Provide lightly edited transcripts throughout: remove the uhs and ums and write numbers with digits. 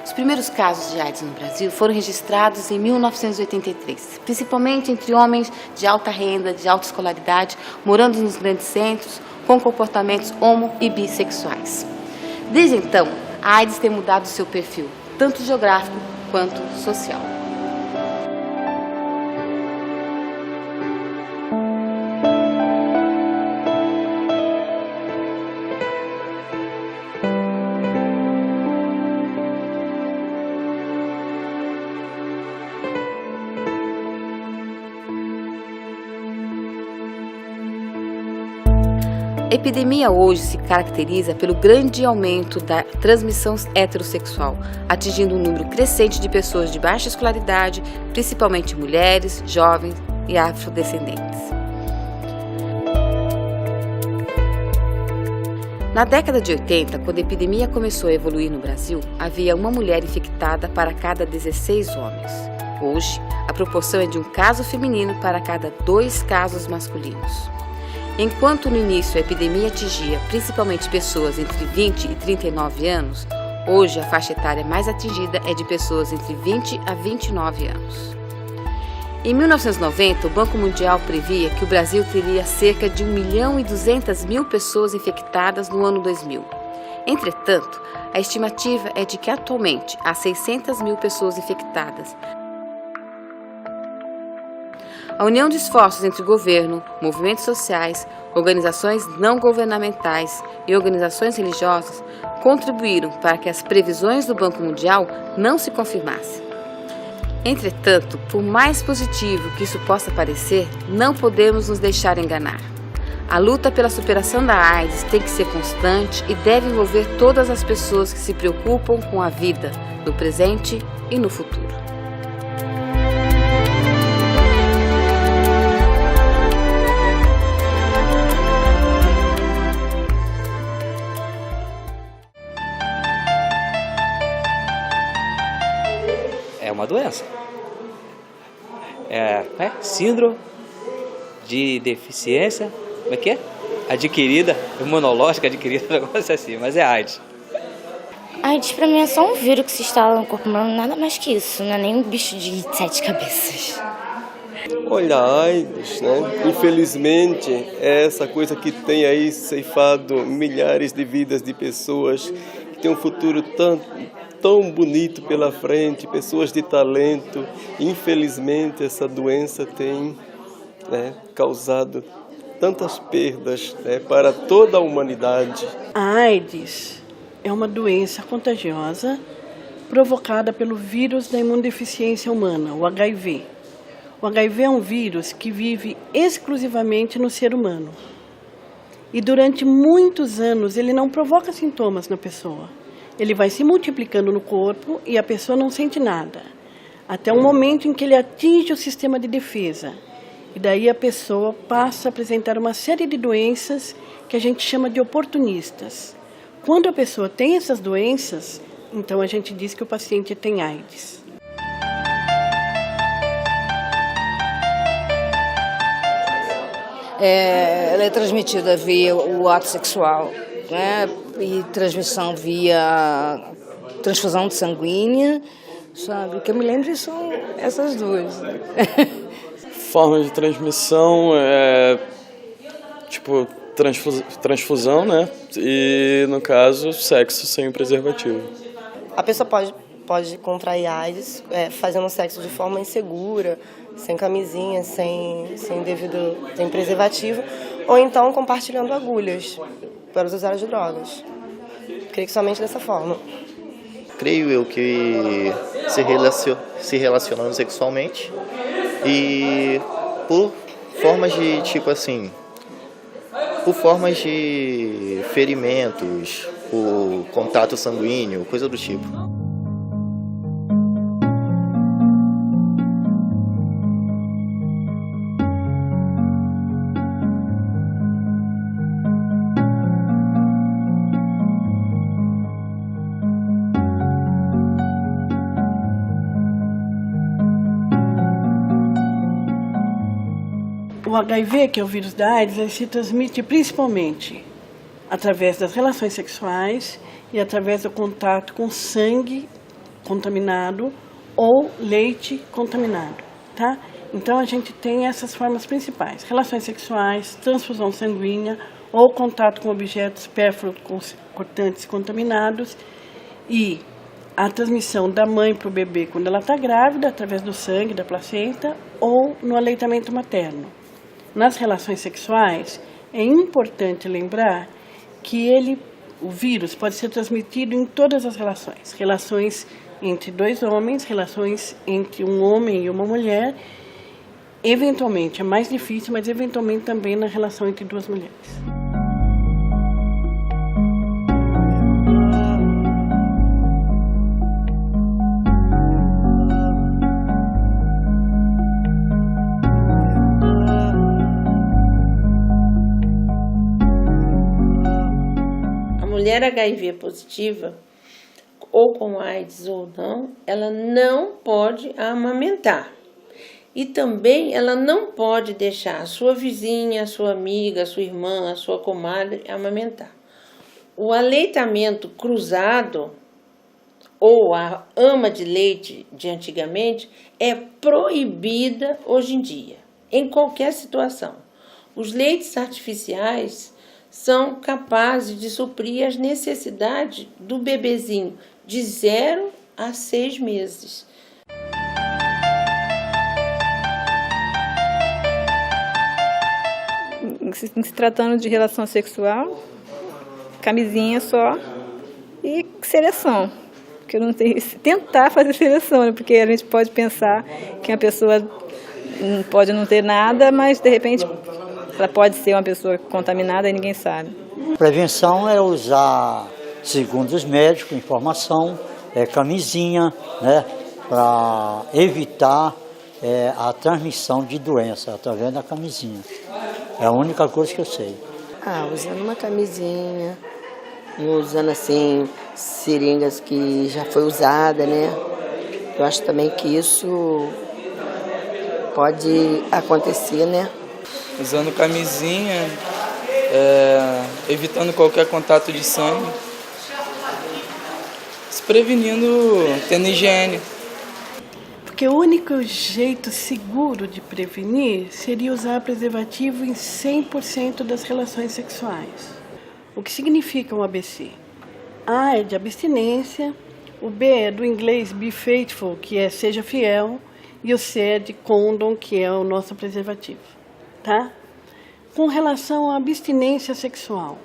Os primeiros casos de AIDS no Brasil foram registrados em 1983, principalmente entre homens de alta renda, de alta escolaridade, morando nos grandes centros, com comportamentos homo e bissexuais. Desde então, a AIDS tem mudado seu perfil, tanto geográfico quanto social. A epidemia hoje se caracteriza pelo grande aumento da transmissão heterossexual, atingindo um número crescente de pessoas de baixa escolaridade, principalmente mulheres, jovens e afrodescendentes. Na década de 80, quando a epidemia começou a evoluir no Brasil, havia uma mulher infectada para cada 16 homens. Hoje, a proporção é de um caso feminino para cada 2 casos masculinos. Enquanto no início a epidemia atingia principalmente pessoas entre 20 e 39 anos, hoje a faixa etária mais atingida é de pessoas entre 20 a 29 anos. Em 1990, o Banco Mundial previa que o Brasil teria cerca de 1.200.000 pessoas infectadas no ano 2000. Entretanto, a estimativa é de que atualmente há 600.000 pessoas infectadas. A união de esforços entre governo, movimentos sociais, organizações não governamentais e organizações religiosas contribuíram para que as previsões do Banco Mundial não se confirmassem. Entretanto, por mais positivo que isso possa parecer, não podemos nos deixar enganar. A luta pela superação da AIDS tem que ser constante e deve envolver todas as pessoas que se preocupam com a vida, no presente e no futuro. É uma doença. Síndrome de deficiência, como é que é? Adquirida, imunológica adquirida, um negócio assim, mas é AIDS. AIDS pra mim é só um vírus que se instala no corpo humano, nada mais que isso, não é nem um bicho de 7 cabeças. Olha, a AIDS, né? Infelizmente, é essa coisa que tem aí ceifado milhares de vidas de pessoas que tem um futuro tão bonito pela frente, pessoas de talento. Infelizmente, essa doença tem, causado tantas perdas, para toda a humanidade. A AIDS é uma doença contagiosa provocada pelo vírus da imunodeficiência humana, o HIV. O HIV é um vírus que vive exclusivamente no ser humano. E durante muitos anos ele não provoca sintomas na pessoa. Ele vai se multiplicando no corpo e a pessoa não sente nada, até o momento em que ele atinge o sistema de defesa. E daí a pessoa passa a apresentar uma série de doenças que a gente chama de oportunistas. Quando a pessoa tem essas doenças, então a gente diz que o paciente tem AIDS. Ela é transmitida via o ato sexual, né? E transmissão via transfusão sanguínea, sabe? O que eu me lembro são essas duas. Forma de transmissão é tipo transfusão, né? E no caso, sexo sem preservativo. A pessoa pode contrair AIDS fazendo sexo de forma insegura, sem camisinha, sem preservativo, ou então compartilhando agulhas para os usuários de drogas. Creio que somente dessa forma. Creio eu que se relacionando sexualmente e por formas de por formas de ferimentos, por contato sanguíneo, coisa do tipo. O HIV, que é o vírus da AIDS, ele se transmite principalmente através das relações sexuais e através do contato com sangue contaminado ou leite contaminado, tá? Então a gente tem essas formas principais: relações sexuais, transfusão sanguínea ou contato com objetos pérfuro-cortantes contaminados e a transmissão da mãe para o bebê quando ela está grávida, através do sangue, da placenta ou no aleitamento materno. Nas relações sexuais, é importante lembrar que o vírus pode ser transmitido em todas as relações. Relações entre dois homens, relações entre um homem e uma mulher. Eventualmente, é mais difícil, mas eventualmente também na relação entre duas mulheres. A mulher HIV positiva, ou com AIDS ou não, ela não pode amamentar. E também ela não pode deixar a sua vizinha, a sua amiga, a sua irmã, a sua comadre amamentar. O aleitamento cruzado, ou a ama de leite de antigamente, é proibida hoje em dia, em qualquer situação. Os leites artificiais são capazes de suprir as necessidades do bebezinho de 0 a 6 meses. Se tratando de relação sexual, camisinha só e seleção. Porque não tem, tentar fazer seleção, né? Porque a gente pode pensar que a pessoa pode não ter nada, mas de repente ela pode ser uma pessoa contaminada e ninguém sabe. Prevenção é usar, segundo os médicos, informação, camisinha, né, para evitar a transmissão de doença através da camisinha. É a única coisa que eu sei. Usando uma camisinha, usando assim seringas que já foi usada, né? Eu acho também que isso pode acontecer, né? Usando camisinha, evitando qualquer contato de sangue, se prevenindo, tendo higiene. Porque o único jeito seguro de prevenir seria usar preservativo em 100% das relações sexuais. O que significa um ABC? A é de abstinência, o B é do inglês be faithful, que é seja fiel, e o C é de condom, que é o nosso preservativo, tá? Com relação à abstinência sexual.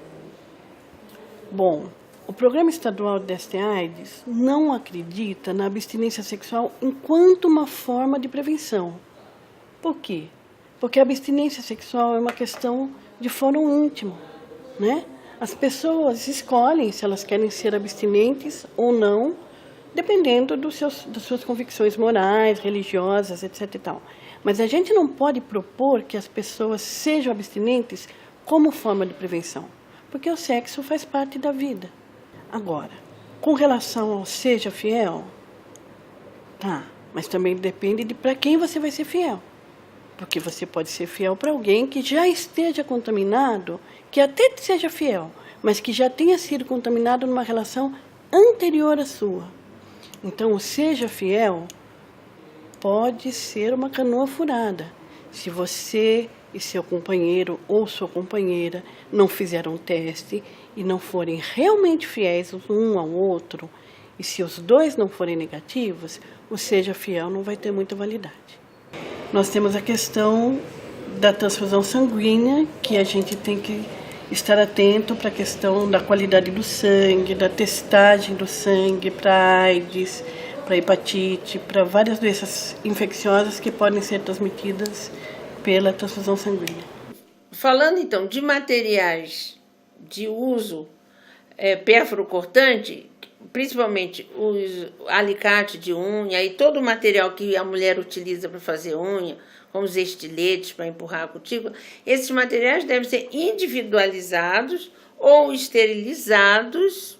Bom, o Programa Estadual de DST/AIDS não acredita na abstinência sexual enquanto uma forma de prevenção. Por quê? Porque a abstinência sexual é uma questão de fórum íntimo, né? As pessoas escolhem se elas querem ser abstinentes ou não, dependendo das suas convicções morais, religiosas, etc. e tal. Mas a gente não pode propor que as pessoas sejam abstinentes como forma de prevenção, porque o sexo faz parte da vida. Agora, com relação ao seja fiel, mas também depende de para quem você vai ser fiel. Porque você pode ser fiel para alguém que já esteja contaminado, que até seja fiel, mas que já tenha sido contaminado numa relação anterior à sua. Então, o seja fiel pode ser uma canoa furada. Se você e seu companheiro ou sua companheira não fizeram um teste e não forem realmente fiéis um ao outro, e se os dois não forem negativos, o seja fiel não vai ter muita validade. Nós temos a questão da transfusão sanguínea, que a gente tem que estar atento para a questão da qualidade do sangue, da testagem do sangue para AIDS, para hepatite, para várias doenças infecciosas que podem ser transmitidas pela transfusão sanguínea. Falando então de materiais de uso pérfuro-cortante, principalmente os alicate de unha e todo o material que a mulher utiliza para fazer unha, como os estiletes para empurrar a cutícula, esses materiais devem ser individualizados ou esterilizados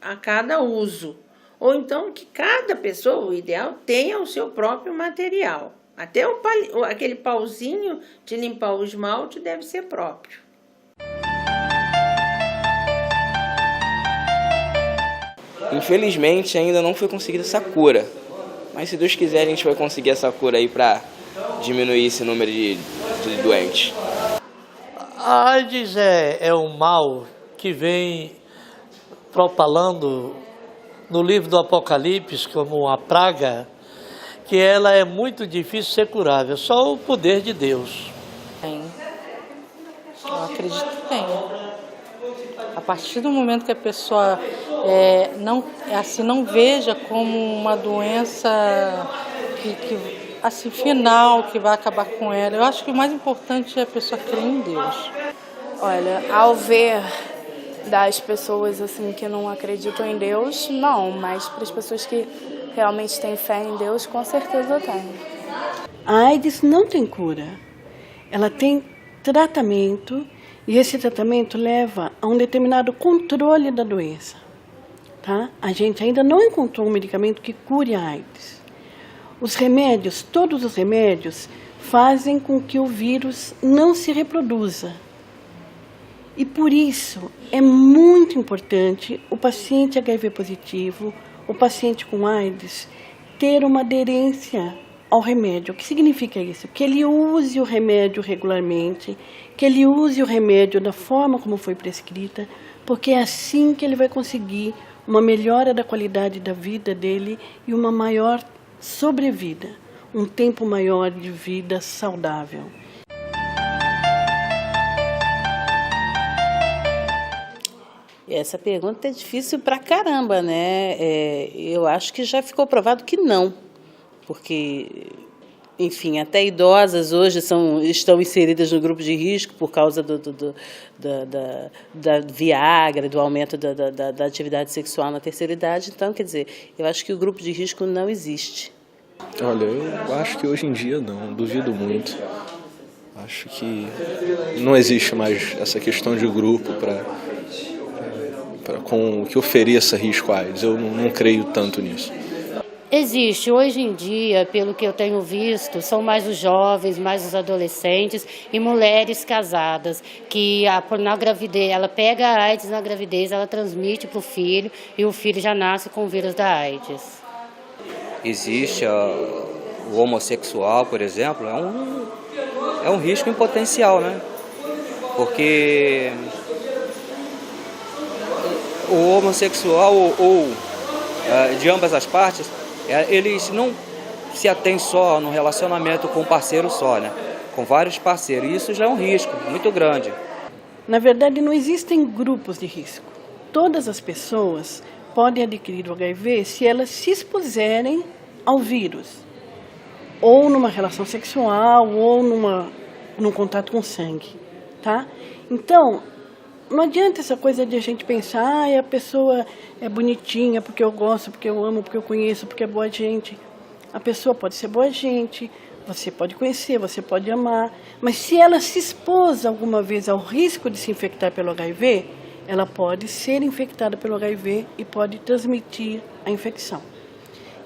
a cada uso. Ou então que cada pessoa, o ideal, tenha o seu próprio material. Até aquele pauzinho de limpar o esmalte deve ser próprio. Infelizmente ainda não foi conseguida essa cura, mas se Deus quiser a gente vai conseguir essa cura aí para diminuir esse número de doentes. A AIDS é um mal que vem propalando no livro do Apocalipse como uma praga, que ela é muito difícil de ser curável, só o poder de Deus. Eu acredito que tem. A partir do momento que a pessoa não veja como uma doença assim, final, que vai acabar com ela. Eu acho que o mais importante é a pessoa crer em Deus. Olha, ao ver das pessoas assim que não acreditam em Deus, não, mas para as pessoas que realmente têm fé em Deus, com certeza tem. A AIDS não tem cura. Ela tem tratamento e esse tratamento leva a um determinado controle da doença. Tá? A gente ainda não encontrou um medicamento que cure a AIDS. Os remédios, todos os remédios, fazem com que o vírus não se reproduza. E por isso é muito importante o paciente HIV positivo, o paciente com AIDS, ter uma aderência ao remédio. O que significa isso? Que ele use o remédio regularmente, que ele use o remédio da forma como foi prescrita, porque é assim que ele vai conseguir uma melhora da qualidade da vida dele e uma maior sobrevida, um tempo maior de vida saudável. Essa pergunta é difícil pra caramba, né? Eu acho que já ficou provado que não, porque, enfim, até idosas hoje estão inseridas no grupo de risco por causa da Viagra, do aumento da atividade sexual na terceira idade. Então, quer dizer, eu acho que o grupo de risco não existe. Olha, eu acho que hoje em dia não, duvido muito. Acho que não existe mais essa questão de grupo que ofereça risco a AIDS. Eu não creio tanto nisso. Existe. Hoje em dia, pelo que eu tenho visto, são mais os jovens, mais os adolescentes e mulheres casadas, que na gravidez, ela pega a AIDS na gravidez, ela transmite para o filho e o filho já nasce com o vírus da AIDS. Existe o homossexual, por exemplo, é um risco em potencial, né? Porque o homossexual ou de ambas as partes, eles não se atêm só no relacionamento com um parceiro só, né? Com vários parceiros. E isso já é um risco muito grande. Na verdade, não existem grupos de risco. Todas as pessoas podem adquirir o HIV se elas se expuserem ao vírus, ou numa relação sexual, ou num contato com sangue, tá? Então, não adianta essa coisa de a gente pensar, a pessoa é bonitinha porque eu gosto, porque eu amo, porque eu conheço, porque é boa gente. A pessoa pode ser boa gente, você pode conhecer, você pode amar, mas se ela se expôs alguma vez ao risco de se infectar pelo HIV, ela pode ser infectada pelo HIV e pode transmitir a infecção.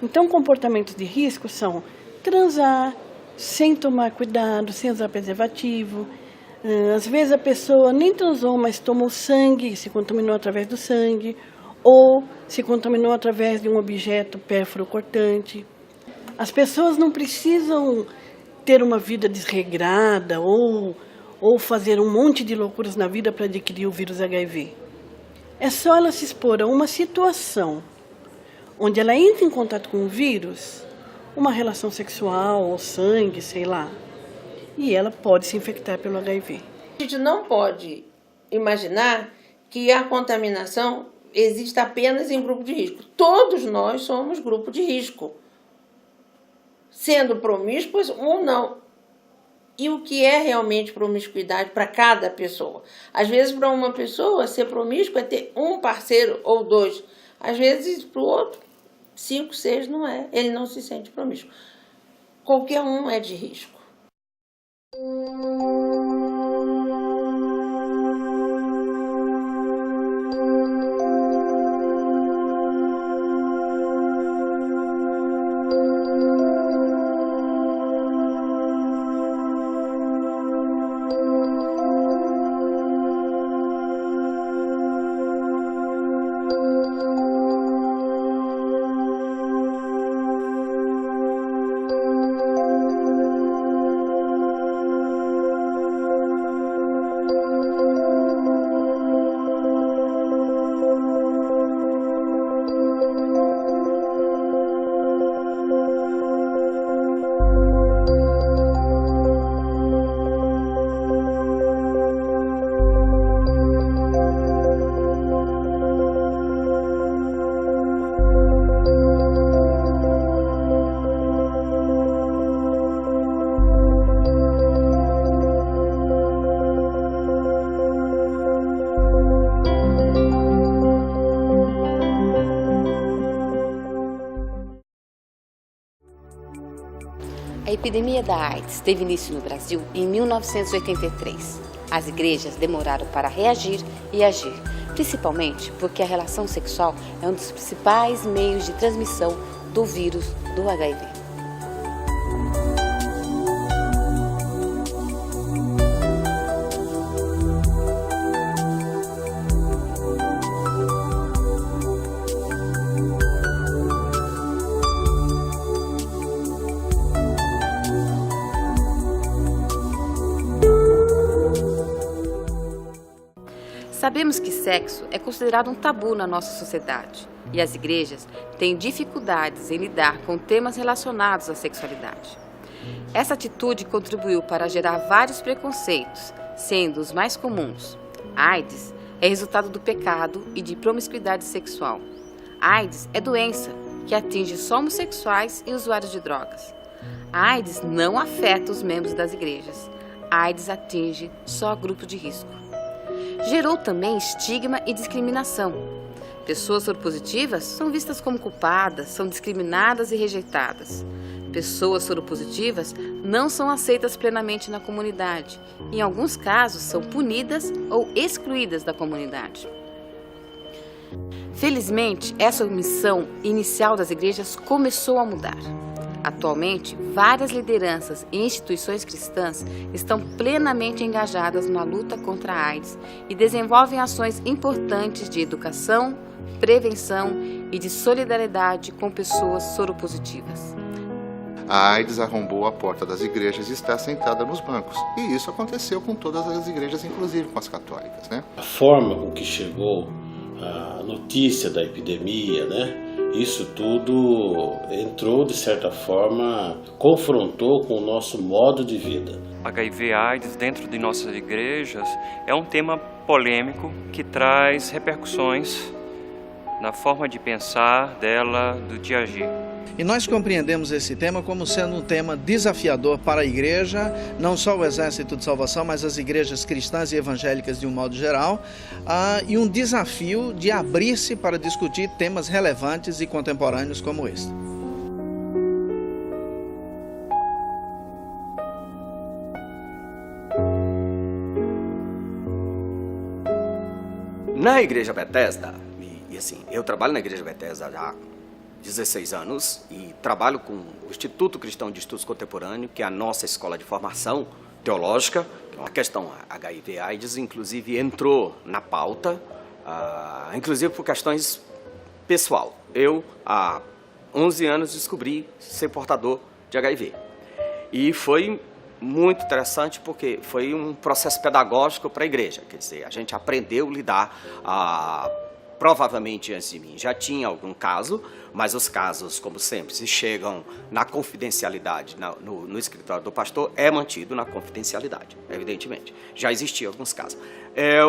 Então, comportamentos de risco são transar sem tomar cuidado, sem usar preservativo. Às vezes a pessoa nem transou, mas tomou sangue, se contaminou através do sangue, ou se contaminou através de um objeto pérfuro cortante. As pessoas não precisam ter uma vida desregrada ou fazer um monte de loucuras na vida para adquirir o vírus HIV. É só ela se expor a uma situação onde ela entra em contato com o vírus, uma relação sexual ou sangue, sei lá, e ela pode se infectar pelo HIV. A gente não pode imaginar que a contaminação existe apenas em grupo de risco. Todos nós somos grupo de risco, sendo promíscuos ou não. E o que é realmente promiscuidade para cada pessoa? Às vezes, para uma pessoa, ser promíscuo é ter um parceiro ou dois. Às vezes, para o outro, 5, 6 não é. Ele não se sente promíscuo. Qualquer um é de risco. A epidemia da AIDS teve início no Brasil em 1983. As igrejas demoraram para reagir e agir, principalmente porque a relação sexual é um dos principais meios de transmissão do vírus do HIV. Sabemos que sexo é considerado um tabu na nossa sociedade e as igrejas têm dificuldades em lidar com temas relacionados à sexualidade. Essa atitude contribuiu para gerar vários preconceitos, sendo os mais comuns. A AIDS é resultado do pecado e de promiscuidade sexual. A AIDS é doença que atinge só homossexuais e usuários de drogas. A AIDS não afeta os membros das igrejas. A AIDS atinge só grupo de risco. Gerou também estigma e discriminação. Pessoas soropositivas são vistas como culpadas, são discriminadas e rejeitadas. Pessoas soropositivas não são aceitas plenamente na comunidade. Em alguns casos, são punidas ou excluídas da comunidade. Felizmente, essa missão inicial das igrejas começou a mudar. Atualmente, várias lideranças e instituições cristãs estão plenamente engajadas na luta contra a AIDS e desenvolvem ações importantes de educação, prevenção e de solidariedade com pessoas soropositivas. A AIDS arrombou a porta das igrejas e está sentada nos bancos. E isso aconteceu com todas as igrejas, inclusive com as católicas, né? A forma com que chegou a notícia da epidemia, né? Isso tudo entrou, de certa forma, confrontou com o nosso modo de vida. HIV/AIDS dentro de nossas igrejas é um tema polêmico que traz repercussões na forma de pensar dela, do dia a dia. E nós compreendemos esse tema como sendo um tema desafiador para a igreja, não só o Exército de Salvação, mas as igrejas cristãs e evangélicas de um modo geral, e um desafio de abrir-se para discutir temas relevantes e contemporâneos como este. Na Igreja Bethesda, e assim, eu trabalho na Igreja Bethesda já 16 anos e trabalho com o Instituto Cristão de Estudos Contemporâneos, que é a nossa escola de formação teológica. A questão HIV/AIDS, inclusive, entrou na pauta, inclusive por questões pessoal. Eu, há 11 anos, descobri ser portador de HIV. E foi muito interessante porque foi um processo pedagógico para a igreja. Quer dizer, a gente aprendeu a lidar provavelmente antes de mim já tinha algum caso, mas os casos, como sempre, se chegam na confidencialidade, no escritório do pastor, é mantido na confidencialidade, evidentemente. Já existiam alguns casos.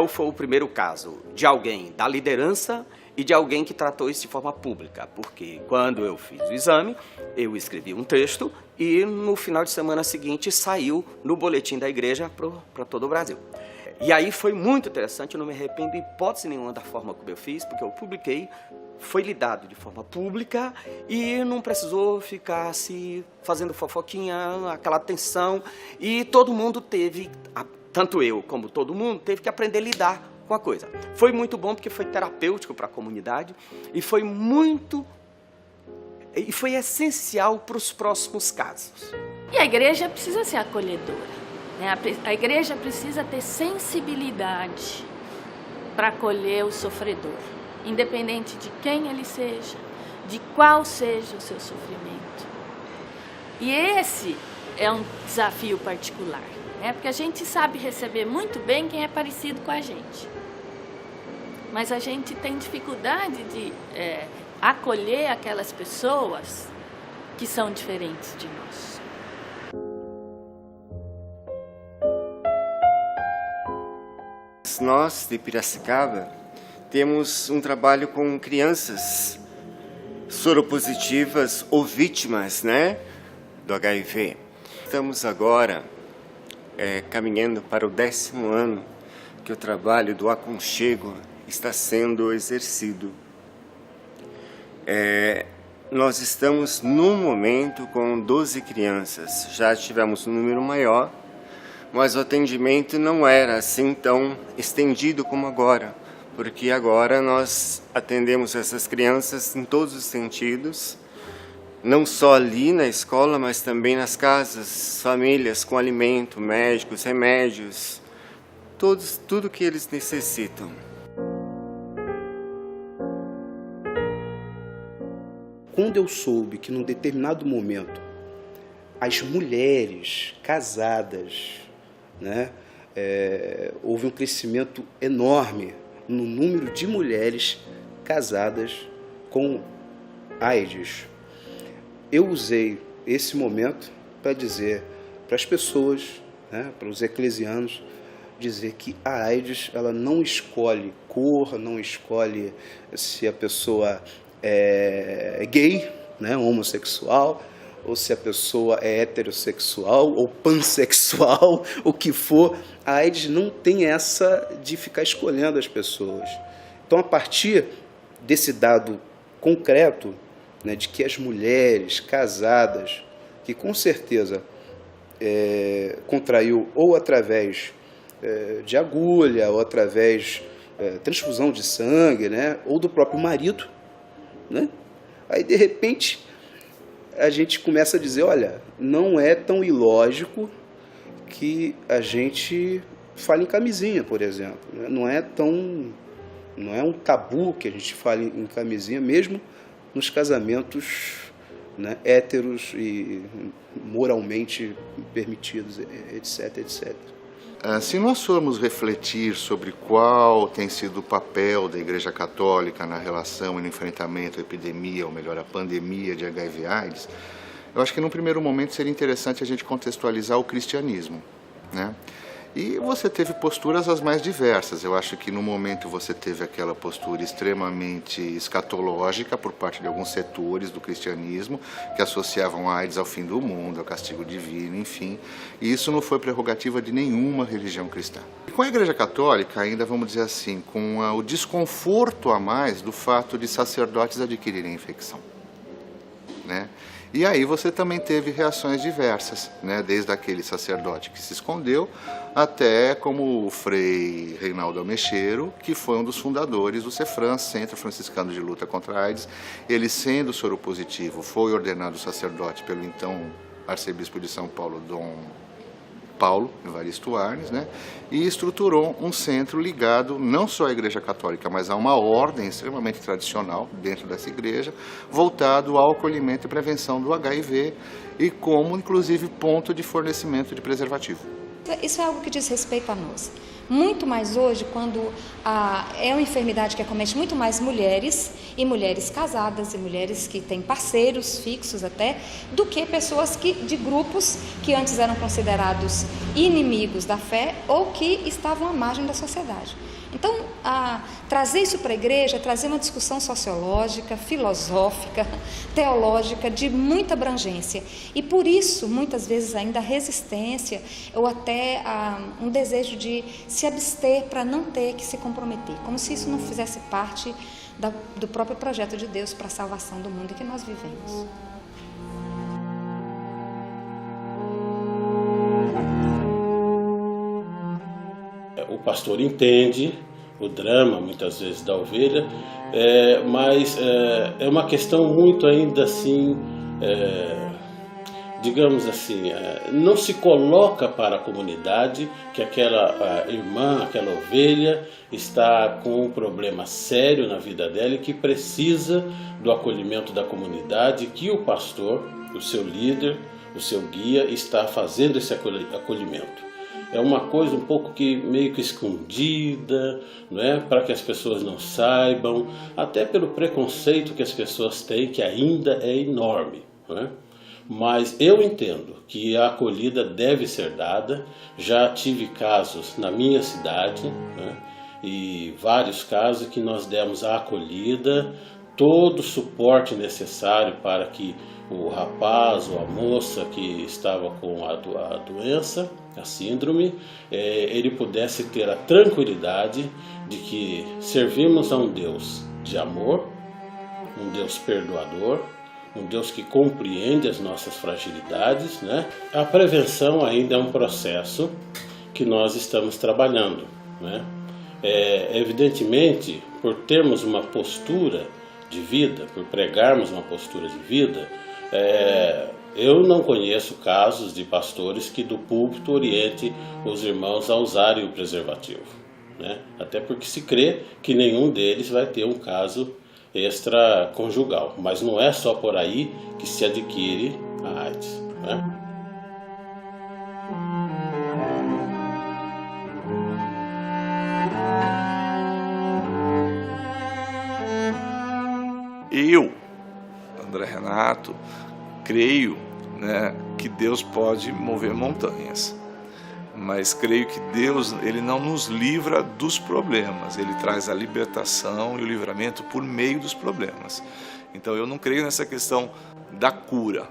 Foi o primeiro caso de alguém da liderança e de alguém que tratou isso de forma pública, porque quando eu fiz o exame, eu escrevi um texto e no final de semana seguinte saiu no boletim da igreja para todo o Brasil. E aí foi muito interessante, eu não me arrependo de hipótese nenhuma da forma como eu fiz, porque eu publiquei, foi lidado de forma pública e não precisou ficar se fazendo fofoquinha, aquela tensão, e todo mundo teve, tanto eu como todo mundo, teve que aprender a lidar com a coisa. Foi muito bom porque foi terapêutico para a comunidade e foi essencial para os próximos casos. E a igreja precisa ser acolhedora. A igreja precisa ter sensibilidade para acolher o sofredor, independente de quem ele seja, de qual seja o seu sofrimento. E esse é um desafio particular, porque a gente sabe receber muito bem quem é parecido com a gente. Mas a gente tem dificuldade de acolher aquelas pessoas que são diferentes de nós. Nós, de Piracicaba, temos um trabalho com crianças soropositivas ou vítimas, do HIV. Estamos agora caminhando para o 10º ano que o trabalho do aconchego está sendo exercido. nós estamos no momento com 12 crianças. Já tivemos um número maior, mas o atendimento não era assim tão estendido como agora, porque agora nós atendemos essas crianças em todos os sentidos, não só ali na escola, mas também nas casas, famílias com alimento, médicos, remédios, tudo que eles necessitam. Quando eu soube que num determinado momento as mulheres casadas, né, houve um crescimento enorme no número de mulheres casadas com AIDS, eu usei esse momento para dizer para as pessoas, né, para os eclesianos, dizer que a AIDS ela não escolhe cor, não escolhe se a pessoa é gay, né, homossexual, ou se a pessoa é heterossexual ou pansexual, o que for. A AIDS não tem essa de ficar escolhendo as pessoas. Então, a partir desse dado concreto, né, de que as mulheres casadas, que com certeza contraiu ou através de agulha, ou através transfusão de sangue, né, ou do próprio marido, né? Aí, de repente, a gente começa a dizer, olha, não é tão ilógico que a gente fale em camisinha, por exemplo. Não é um tabu que a gente fale em camisinha, mesmo nos casamentos, né, héteros e moralmente permitidos, etc, etc. Se nós formos refletir sobre qual tem sido o papel da Igreja Católica na relação e no enfrentamento à epidemia, ou melhor, à pandemia de HIV/AIDS, eu acho que num primeiro momento seria interessante a gente contextualizar o cristianismo, né? E você teve posturas as mais diversas. Eu acho que no momento você teve aquela postura extremamente escatológica por parte de alguns setores do cristianismo que associavam a AIDS ao fim do mundo, ao castigo divino, enfim. E isso não foi prerrogativa de nenhuma religião cristã. E com a Igreja Católica, ainda vamos dizer assim, com o desconforto a mais do fato de sacerdotes adquirirem infecção, né? E aí você também teve reações diversas, né? Desde aquele sacerdote que se escondeu, até como o Frei Reinaldo Almecheiro, que foi um dos fundadores do CEFRAN, Centro Franciscano de Luta contra a AIDS. Ele, sendo soropositivo, foi ordenado sacerdote pelo então arcebispo de São Paulo, Dom Paulo Evaristo Arnes, né? E estruturou um centro ligado não só à Igreja Católica, mas a uma ordem extremamente tradicional dentro dessa igreja, voltado ao acolhimento e prevenção do HIV e como, inclusive, ponto de fornecimento de preservativo. Isso é algo que diz respeito a nós. Muito mais hoje, quando é uma enfermidade que acomete muito mais mulheres, e mulheres casadas, e mulheres que têm parceiros fixos até, do que pessoas de grupos que antes eram considerados inimigos da fé ou que estavam à margem da sociedade. Então, trazer isso para a igreja, trazer uma discussão sociológica, filosófica, teológica, de muita abrangência. E por isso, muitas vezes ainda a resistência ou até um desejo de se abster para não ter que se comprometer, como se isso não fizesse parte do próprio projeto de Deus para a salvação do mundo em que nós vivemos. O pastor entende o drama, muitas vezes, da ovelha, mas é uma questão muito ainda assim, digamos assim, não se coloca para a comunidade que aquela irmã, aquela ovelha está com um problema sério na vida dela e que precisa do acolhimento da comunidade, que o pastor, o seu líder, o seu guia, está fazendo esse acolhimento. É uma coisa um pouco que meio que escondida, não é? Para que as pessoas não saibam, até pelo preconceito que as pessoas têm, que ainda é enorme, não é? Mas eu entendo que a acolhida deve ser dada. Já tive casos na minha cidade, né? E vários casos que nós demos a acolhida, todo o suporte necessário para que o rapaz ou a moça que estava com a doença, a síndrome, ele pudesse ter a tranquilidade de que servimos a um Deus de amor, um Deus perdoador, um Deus que compreende as nossas fragilidades, né? A prevenção ainda é um processo que nós estamos trabalhando, né? Evidentemente, por termos uma postura de vida, por pregarmos uma postura de vida, eu não conheço casos de pastores que do púlpito oriente os irmãos a usarem o preservativo, né? Até porque se crê que nenhum deles vai ter um caso extraconjugal, mas não é só por aí que se adquire a AIDS, né? Eu, André Renato, creio, né, que Deus pode mover montanhas, mas creio que Deus, ele não nos livra dos problemas, ele traz a libertação e o livramento por meio dos problemas. Então eu não creio nessa questão da cura,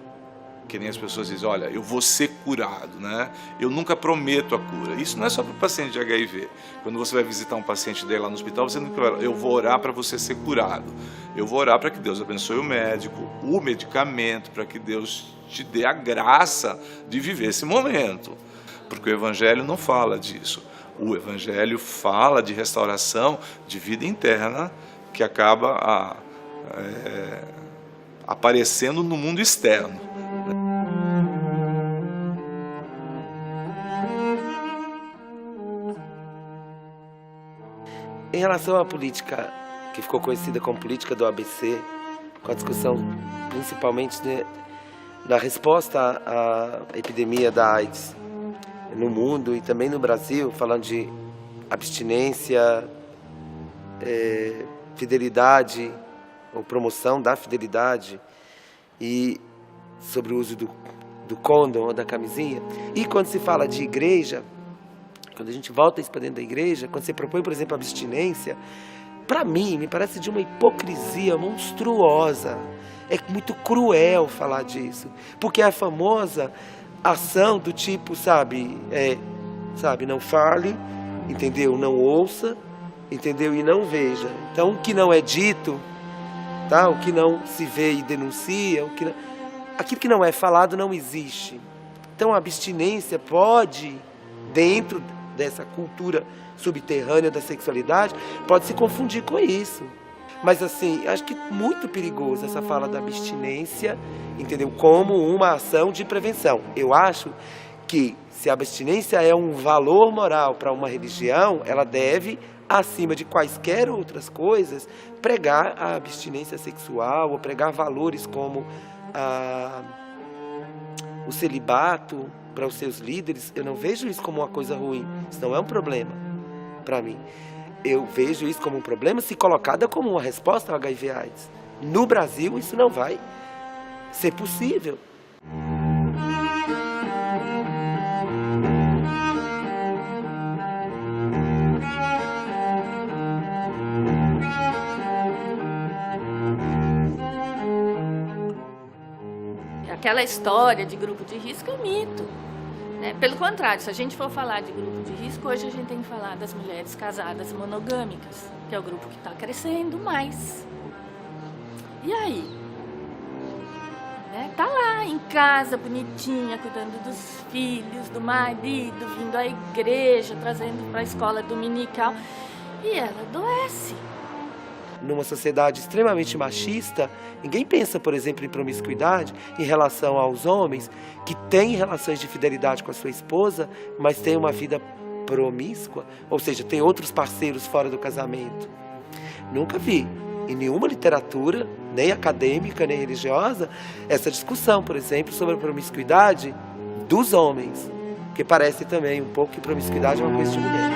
que nem as pessoas dizem, olha, eu vou ser curado, né? Eu nunca prometo a cura. Isso não é só para o paciente de HIV. Quando você vai visitar um paciente dele lá no hospital, você não fala, eu vou orar para você ser curado. Eu vou orar para que Deus abençoe o médico, o medicamento, para que Deus te dê a graça de viver esse momento. Porque o Evangelho não fala disso. O Evangelho fala de restauração de vida interna que acaba aparecendo no mundo externo. Em relação à política que ficou conhecida como política do ABC, com a discussão principalmente da resposta à epidemia da AIDS no mundo e também no Brasil, falando de abstinência, fidelidade ou promoção da fidelidade e sobre o uso do condom ou da camisinha. E quando se fala de igreja, quando a gente volta isso para dentro da igreja, quando você propõe, por exemplo, a abstinência, para mim, me parece de uma hipocrisia monstruosa. É muito cruel falar disso, porque é a famosa ação do tipo, sabe, não fale, entendeu? Não ouça, entendeu? E não veja. Então, o que não é dito, tá? O que não se vê e denuncia, aquilo que não é falado não existe. Então, a abstinência pode, dentro dessa cultura subterrânea da sexualidade, pode se confundir com isso. Mas assim, acho que é muito perigoso essa fala da abstinência, entendeu? Como uma ação de prevenção. Eu acho que se a abstinência é um valor moral para uma religião, ela deve, acima de quaisquer outras coisas, pregar a abstinência sexual, ou pregar valores como o celibato para os seus líderes. Eu não vejo isso como uma coisa ruim, isso não é um problema para mim. Eu vejo isso como um problema se colocada como uma resposta ao HIV/AIDS. No Brasil, isso não vai ser possível. Aquela história de grupo de risco é mito. Pelo contrário, se a gente for falar de grupo de risco, hoje a gente tem que falar das mulheres casadas monogâmicas, que é o grupo que está crescendo mais. E aí? Tá lá em casa, bonitinha, cuidando dos filhos, do marido, vindo à igreja, trazendo para a escola dominical, e ela adoece. Numa sociedade extremamente machista, ninguém pensa, por exemplo, em promiscuidade em relação aos homens que têm relações de fidelidade com a sua esposa, mas têm uma vida promíscua, ou seja, tem outros parceiros fora do casamento. Nunca vi em nenhuma literatura, nem acadêmica, nem religiosa, essa discussão, por exemplo, sobre a promiscuidade dos homens, que parece também um pouco que promiscuidade é uma coisa de mulher.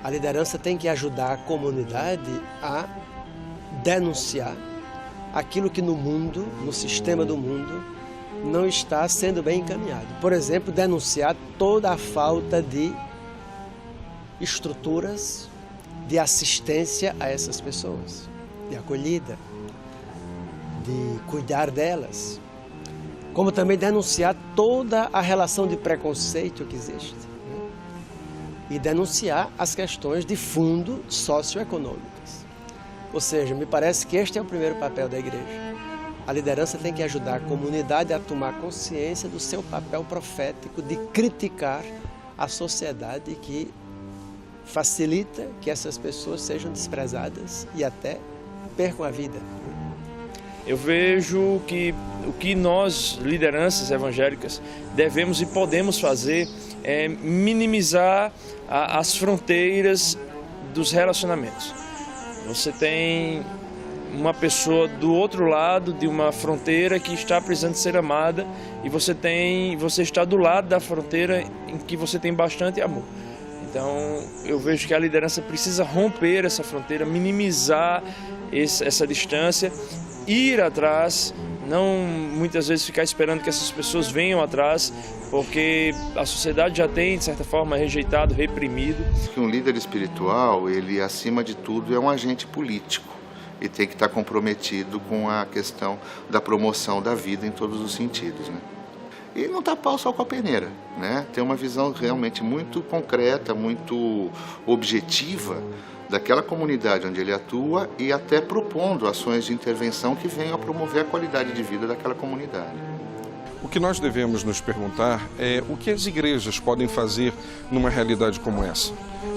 A liderança tem que ajudar a comunidade a denunciar aquilo que no mundo, no sistema do mundo, não está sendo bem encaminhado. Por exemplo, denunciar toda a falta de estruturas de assistência a essas pessoas, de acolhida, de cuidar delas. Como também denunciar toda a relação de preconceito que existe. e denunciar as questões de fundo socioeconômicas. Ou seja, me parece que este é o primeiro papel da igreja. A liderança tem que ajudar a comunidade a tomar consciência do seu papel profético de criticar a sociedade que facilita que essas pessoas sejam desprezadas e até percam a vida. Eu vejo que o que nós, lideranças evangélicas, devemos e podemos fazer é minimizar as fronteiras dos relacionamentos. Você tem uma pessoa do outro lado de uma fronteira que está precisando ser amada e você está do lado da fronteira em que você tem bastante amor. Então, eu vejo que a liderança precisa romper essa fronteira, minimizar essa distância, ir atrás, não muitas vezes ficar esperando que essas pessoas venham atrás, porque a sociedade já tem, de certa forma, rejeitado, reprimido. Um líder espiritual, ele, acima de tudo, é um agente político e tem que estar comprometido com a questão da promoção da vida em todos os sentidos, né? E não tapar o sol com a peneira, né? Ter uma visão realmente muito concreta, muito objetiva daquela comunidade onde ele atua e até propondo ações de intervenção que venham a promover a qualidade de vida daquela comunidade. O que nós devemos nos perguntar é o que as igrejas podem fazer numa realidade como essa.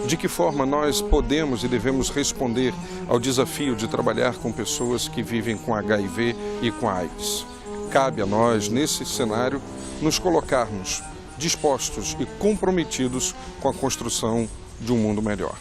De que forma nós podemos e devemos responder ao desafio de trabalhar com pessoas que vivem com HIV e com AIDS. Cabe a nós, nesse cenário, nos colocarmos dispostos e comprometidos com a construção de um mundo melhor.